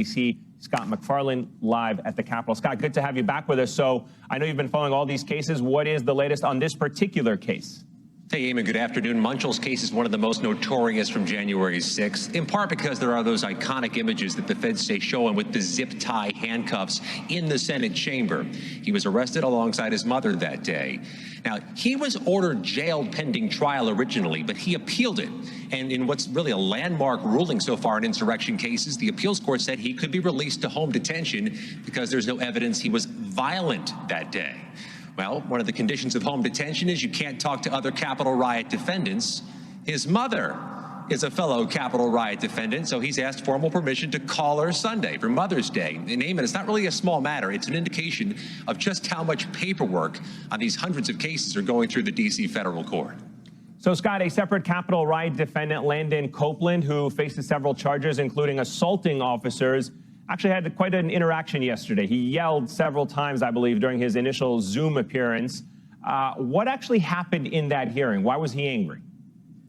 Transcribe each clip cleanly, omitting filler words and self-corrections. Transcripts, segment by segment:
MSNBC, Scott MacFarlane, live at the Capitol. Scott, good to have you back with us. So I know you've been following all these cases. What is the latest on this particular case? Hey, Eamon, good afternoon. Munchell's case is one of the most notorious from January 6th, in part because there are those iconic images that the feds say show him with the zip tie handcuffs in the Senate chamber. He was arrested alongside his mother that day. Now, he was ordered jailed pending trial originally, but he appealed it. And in what's really a landmark ruling so far in insurrection cases, the appeals court said he could be released to home detention because there's no evidence he was violent that day. Well, one of the conditions of home detention is you can't talk to other Capitol riot defendants. His mother is a fellow Capitol riot defendant, so he's asked formal permission to call her Sunday for Mother's Day. And Eamon, it's not really a small matter. It's an indication of just how much paperwork on these hundreds of cases are going through the D.C. federal court. So, Scott, a separate Capitol riot defendant, Landon Copeland, who faces several charges, including assaulting officers, actually had quite an interaction yesterday. He yelled several times, I believe, during his initial Zoom appearance. What actually happened in that hearing? Why was he angry?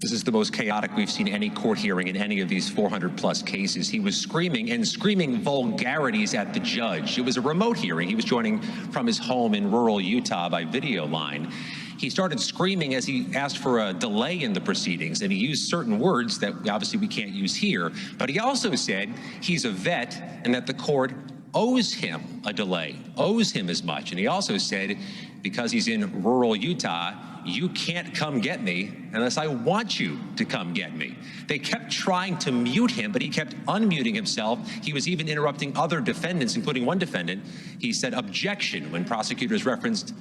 This is the most chaotic we've seen any court hearing in any of these 400-plus cases. He was screaming vulgarities at the judge. It was a remote hearing. He was joining from his home in rural Utah by video line. He started screaming as he asked for a delay in the proceedings, and he used certain words that obviously we can't use here. But he also said he's a vet and that the court owes him a delay, owes him as much. And he also said, because he's in rural Utah, you can't come get me unless I want you to come get me. They kept trying to mute him, but he kept unmuting himself. He was even interrupting other defendants, including one defendant. He said objection when prosecutors referenced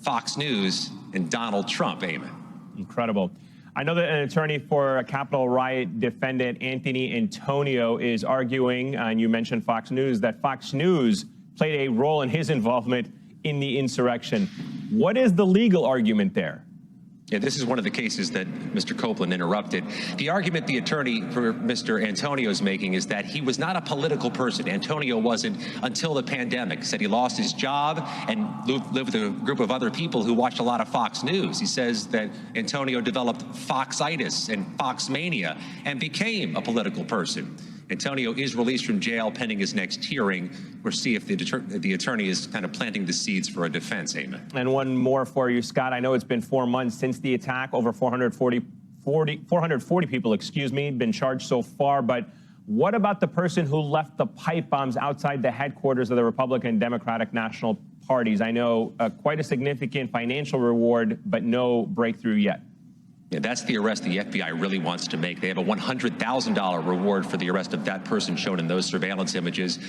Fox News and Donald Trump, Eamon. Incredible. I know that an attorney for a Capitol riot defendant, Anthony Antonio, is arguing, and you mentioned Fox News, that Fox News played a role in his involvement in the insurrection. What is the legal argument there? Yeah, this is one of the cases that Mr. Copeland interrupted. The argument the attorney for Mr. Antonio is making is that he was not a political person. Antonio wasn't until the pandemic. Said he lost his job and lived with a group of other people who watched a lot of Fox News. He says that Antonio developed Foxitis and Foxmania and became a political person. Antonio is released from jail pending his next hearing. We'll see if the attorney is kind of planting the seeds for a defense, Eamon. And one more for you, Scott. I know it's been 4 months since the attack. Over 440 people, been charged so far. But what about the person who left the pipe bombs outside the headquarters of the Republican and Democratic National Parties? I know quite a significant financial reward, but no breakthrough yet. Yeah, that's the arrest the FBI really wants to make. They have a $100,000 reward for the arrest of that person shown in those surveillance images.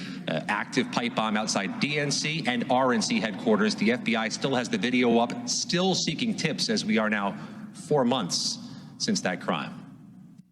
Active pipe bomb outside DNC and RNC headquarters. The FBI still has the video up, still seeking tips as we are now 4 months since that crime.